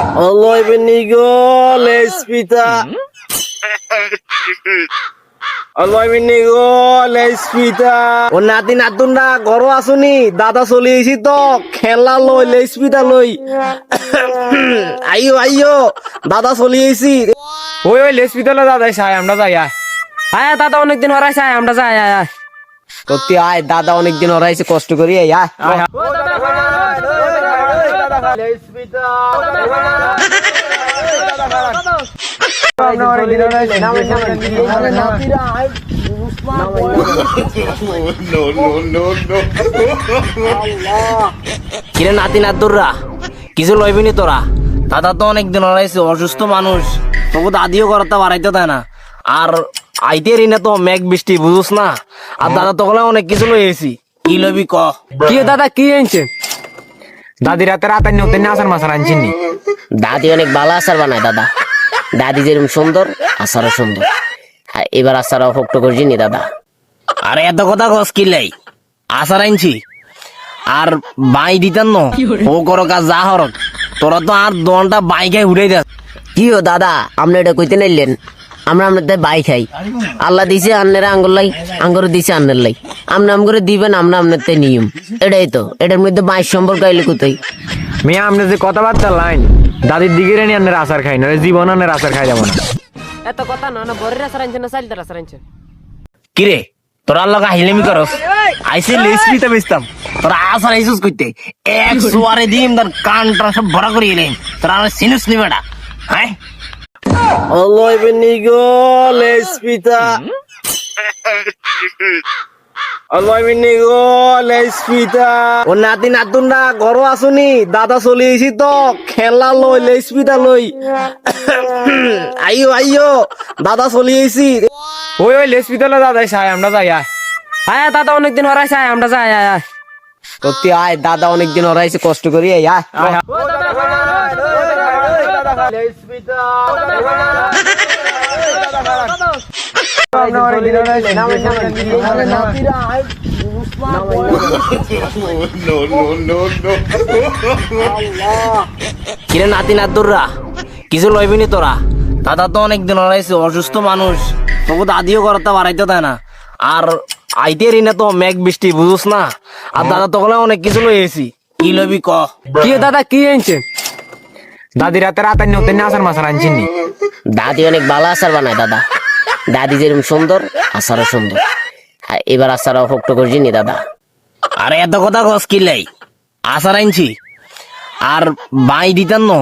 Aloy benigo lespita. Aloy benigo lespita. ও নাতি নাতুনরা ঘর আসুনি দাদা চলে এসি তো খেলা লই লেসপিটা লই আইও আইও দাদা চলে এসি ওই ওই লেসপিতলে দাদা সাই আমরা যাই আয় আয় দাদা অনেকদিন হরাই সাই আমরা যাই আয় আয় সত্যি আয় দাদা অনেকদিন ওরাইছে কষ্ট করি আয় আয় কিরে নাতি নাতুররা কিছু লইবিনি তোরা দাদা তো অনেকদিন হরাইছে অসুস্থ মানুষ তবু দাদিও করতে বাড়াইতে দেয় না আর আইতে রিনা তো মেঘ বৃষ্টি বুঝুস না আর দাদা তখন অনেক কিছু লইয়েছি কি লবি ক কি দাদা কি আনছেন দাদি রাতে রাতে নিতে আসার মাসার আনছেন নি দাদি অনেক ভালো আচার বানায় দাদা দাদি যেরকম সুন্দর আচারও সুন্দর আর এবার আচার ভক্ত করছি নি দাদা আরে এত কথা কস কিলাই আচার আনছি আর বাই দিতেন না ও করো কাজ যা হরক তোরা তো আর দোনটা বাইকে উড়াই দেয় কি ও দাদা আপনি এটা কইতে নাইলেন আমরা আপনাদের বাই খাই আল্লাহ দিছে আন্নেরা আঙ্গুর লাই আঙ্গুর দিছে আন্নের লাই আপনি আম করে দিবেন আমরা আপনার নিয়ম এটাই তো এটার মধ্যে বাইশ সম্পর্ক আইলে কোথায় মেয়ে আপনি যে কথাবার্তা লাইন দাদির দিকে রেনি আনের আচার খাই না জীবন আনের আচার খাই যাবো না এত কথা না বরের আসার আনছেন না চাইলদার আসার আনছেন কিরে তোরা লোক আহিলেমি করস আইসে লেসপিতে বেচতাম তোরা আসার আইসুস কইতে এক সোয়ারে দিম তার কানটা সব ভরা করিয়ে এলেন তোরা আর সিনুস নি বেটা হ্যাঁ অলয় বেনিগো লেসপিতা অলয় বেনিগো লেসপিতা ও নাতি নাতুনরা ঘর আসুনি দাদা চলে এসি তো খেলা লই লেসপিতা লই আইও আইও দাদা চলে এসি ওই ওই লেসপিতলে দাদা সাই আমরা যাই আয় আয় দাদা অনেকদিন হরাই সাই আমরা যাই আয় আয় সত্যি আয় দাদা অনেকদিন ওরাইছে কষ্ট করি আয় আয় কিরে নাতি নাতুররা কিছু লইবিনি তোরা দাদা তো অনেকদিন ওরাইছে অসুস্থ মানুষ তবু দাদিও করতে বাড়াইতে দেয় না আর আইতে রিনা তো মেঘ বৃষ্টি বুঝুস না আর দাদা তখন অনেক কিছু লইয়েছি কি লবি ক কি দাদা কি আনছেন দাদি রাতে রাতে নিতে আসার মাসার আনছেন নি দাদি অনেক ভালো আচার বানায় দাদা দাদি যেরকম সুন্দর আচারও সুন্দর আর এবার আচার ভক্ত করছি নি দাদা আরে এত কথা কস কিলাই আচার আনছি আর বাই দিতেন না